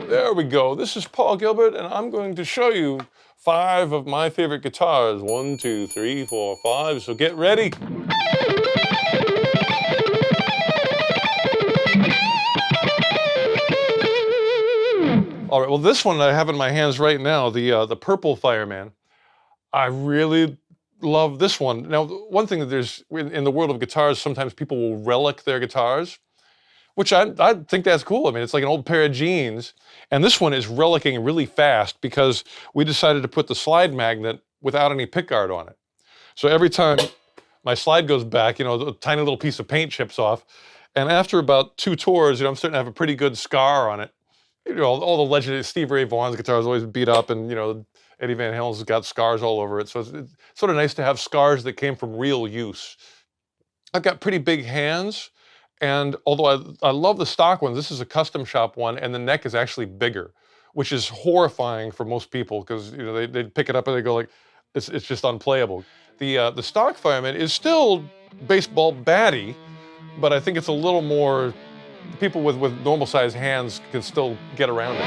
There we go. This is Paul Gilbert, and I'm going to show you 5 of my favorite guitars. 1, 2, 3, 4, 5. So get ready. All right, well, this one I have in my hands right now, the purple Fireman. I really love this one. Now, one thing that there's in the world of guitars, sometimes people will relic their guitars, which I think that's cool. I mean, it's like an old pair of jeans. And this one is relicking really fast because we decided to put the slide magnet without any pickguard on it. So every time my slide goes back, you know, a tiny little piece of paint chips off. And after about 2 tours, you know, I'm starting to have a pretty good scar on it. You know, all the legendary Steve Ray Vaughan's guitars always beat up, and, you know, Eddie Van Halen's got scars all over it. So it's sort of nice to have scars that came from real use. I've got pretty big hands. And although I love the stock one, this is a custom shop one, and the neck is actually bigger, which is horrifying for most people because, you know, they pick it up and they go like, it's just unplayable. The stock Fireman is still baseball batty, but I think it's a little more, people with normal sized hands can still get around it.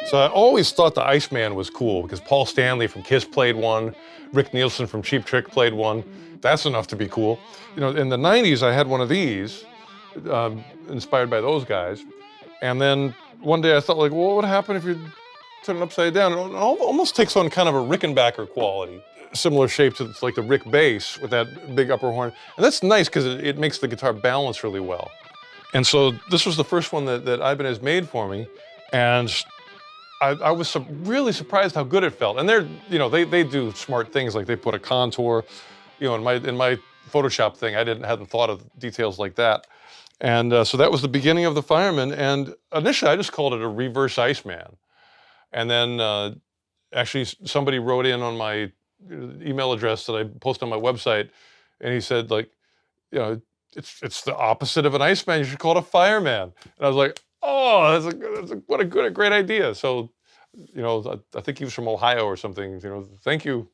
So I always thought the Iceman was cool because Paul Stanley from Kiss played one, Rick Nielsen from Cheap Trick played one. That's enough to be cool. You know, in the 90s, I had one of these, inspired by those guys. And then one day I thought, like, well, what would happen if you turn it upside down? It almost takes on kind of a Rickenbacker quality. Similar shape to like the Rick bass with that big upper horn. And that's nice because it makes the guitar balance really well. And so this was the first one that Ibanez made for me. And I was really surprised how good it felt. And they're, you know, they do smart things, like they put a contour, you know, in my Photoshop thing, I hadn't thought of details like that. And so that was the beginning of the Fireman. And initially I just called it a reverse Iceman. And then actually somebody wrote in on my email address that I post on my website, and he said, like, you know, it's the opposite of an Iceman. You should call it a Fireman. And I was like, oh, what a great idea. So, you know, I think he was from Ohio or something. You know, thank you.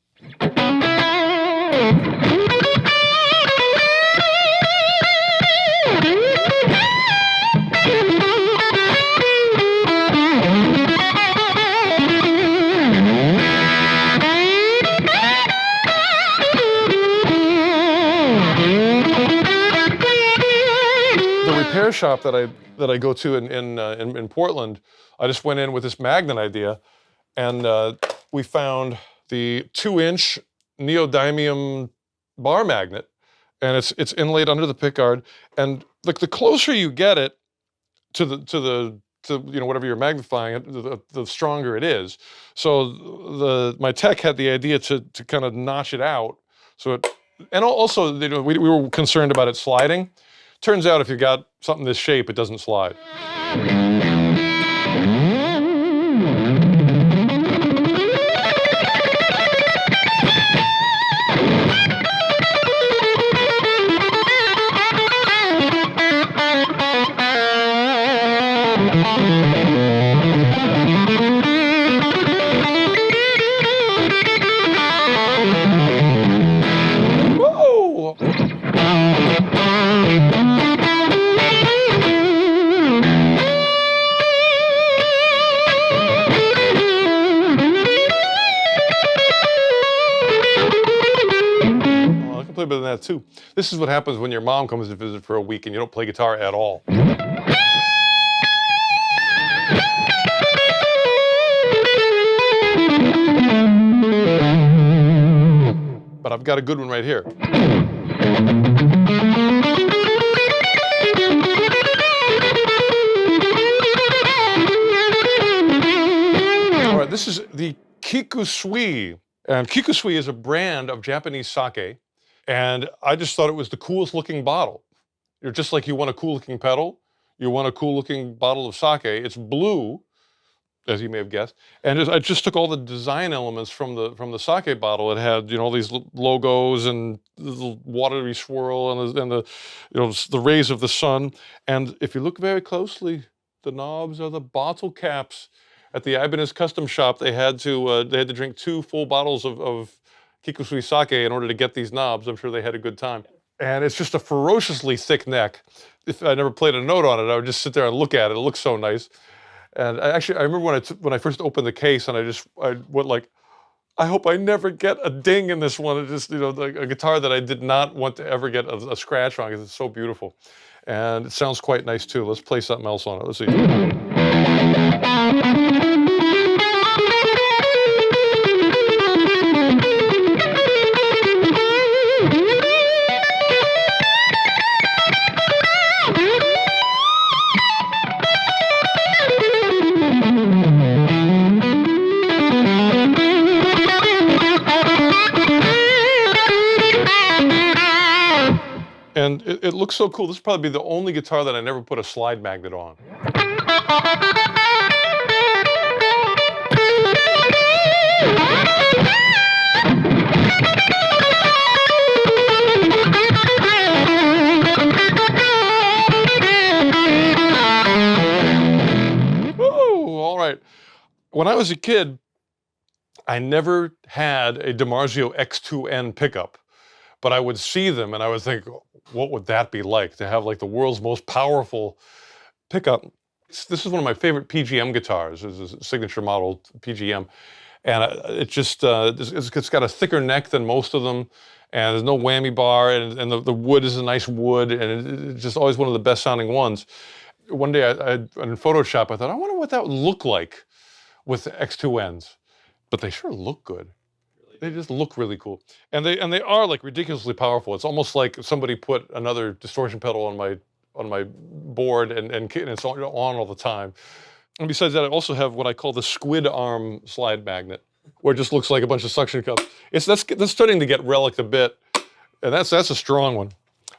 Repair shop that I go to in Portland, I just went in with this magnet idea, and we found the 2-inch neodymium bar magnet, and it's inlaid under the pickguard. And like the closer you get it to you know, whatever you're magnifying it, the stronger it is. So my tech had the idea to kind of notch it out. So and also, you know, we were concerned about it sliding. Turns out if you've got something this shape, it doesn't slide. Whoa! Play better than that too. This is what happens when your mom comes to visit for a week and you don't play guitar at all. But I've got a good one right here. All right, this is the Kicksui. And Kicksui is a brand of Japanese sake. And I just thought it was the coolest looking bottle. You're just like, you want a cool looking pedal, you want a cool looking bottle of sake. It's blue, as you may have guessed. And I just took all the design elements from the sake bottle. It had, all these logos and the little watery swirl and the rays of the sun. And if you look very closely, the knobs are the bottle caps. At the Ibanez custom shop, they had to drink 2 full bottles of Kikusui sake in order to get these knobs. I'm sure they had a good time. And it's just a ferociously thick neck. If I never played a note on it, I would just sit there and look at it. It looks so nice. And I remember when I first opened the case, and I went like, I hope I never get a ding in this one. It just, a guitar that I did not want to ever get a scratch on, because it's so beautiful. And it sounds quite nice too. Let's play something else on it. Let's see. And it looks so cool. This would probably be the only guitar that I never put a slide magnet on. Woo! All right. When I was a kid, I never had a DiMarzio X2N pickup. But I would see them and I would think, what would that be like to have like the world's most powerful pickup? This is one of my favorite PGM guitars. It's a signature model PGM. And it's got a thicker neck than most of them. And there's no whammy bar, and the wood is a nice wood, and it's just always one of the best sounding ones. One day in Photoshop, I thought, I wonder what that would look like with the X2Ns. But they sure look good. They just look really cool, and they are like ridiculously powerful. It's almost like somebody put another distortion pedal on my board, and it's on all the time. And besides that, I also have what I call the squid arm slide magnet, where it just looks like a bunch of suction cups. That's starting to get relicked a bit, and that's a strong one.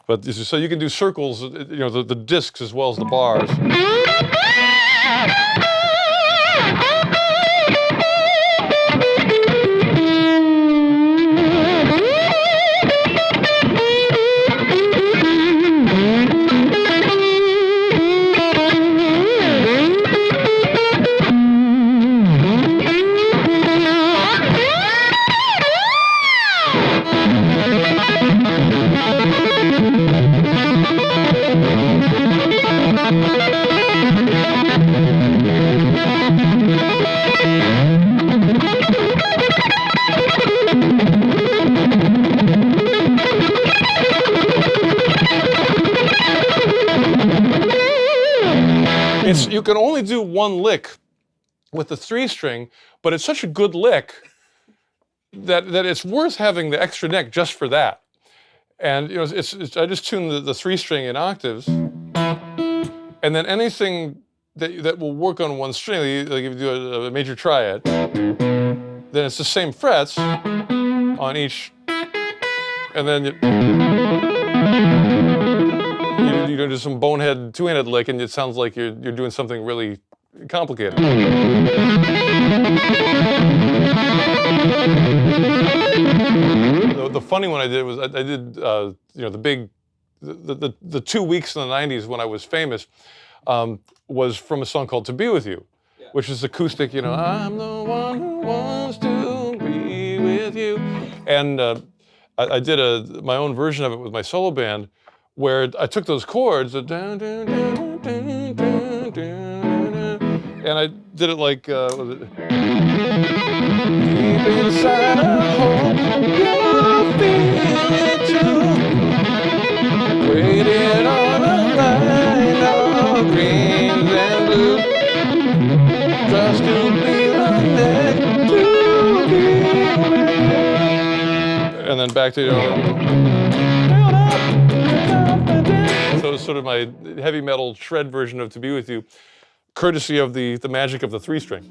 But so you can do circles, the discs as well as the bars. You can only do one lick with the 3-string, but it's such a good lick that it's worth having the extra neck just for that. And I just tune the 3-string in octaves, and then anything that will work on one string, like if you do a major triad, then it's the same frets on each, and then you do some bonehead 2-handed lick, and it sounds like you're doing something really complicated. The funny one I did was I did the 2 weeks in the 90s when I was famous was from a song called "To Be With You," which is acoustic. I'm the one who wants to be with you, and I did my own version of it with my solo band, where I took those chords, and I did it like, deep inside I hope you'll feel it too. Waiting on a line of greens and blues, just to be right next to you. And then back to So it's sort of my heavy metal shred version of "To Be With You," courtesy of the magic of the 3-string.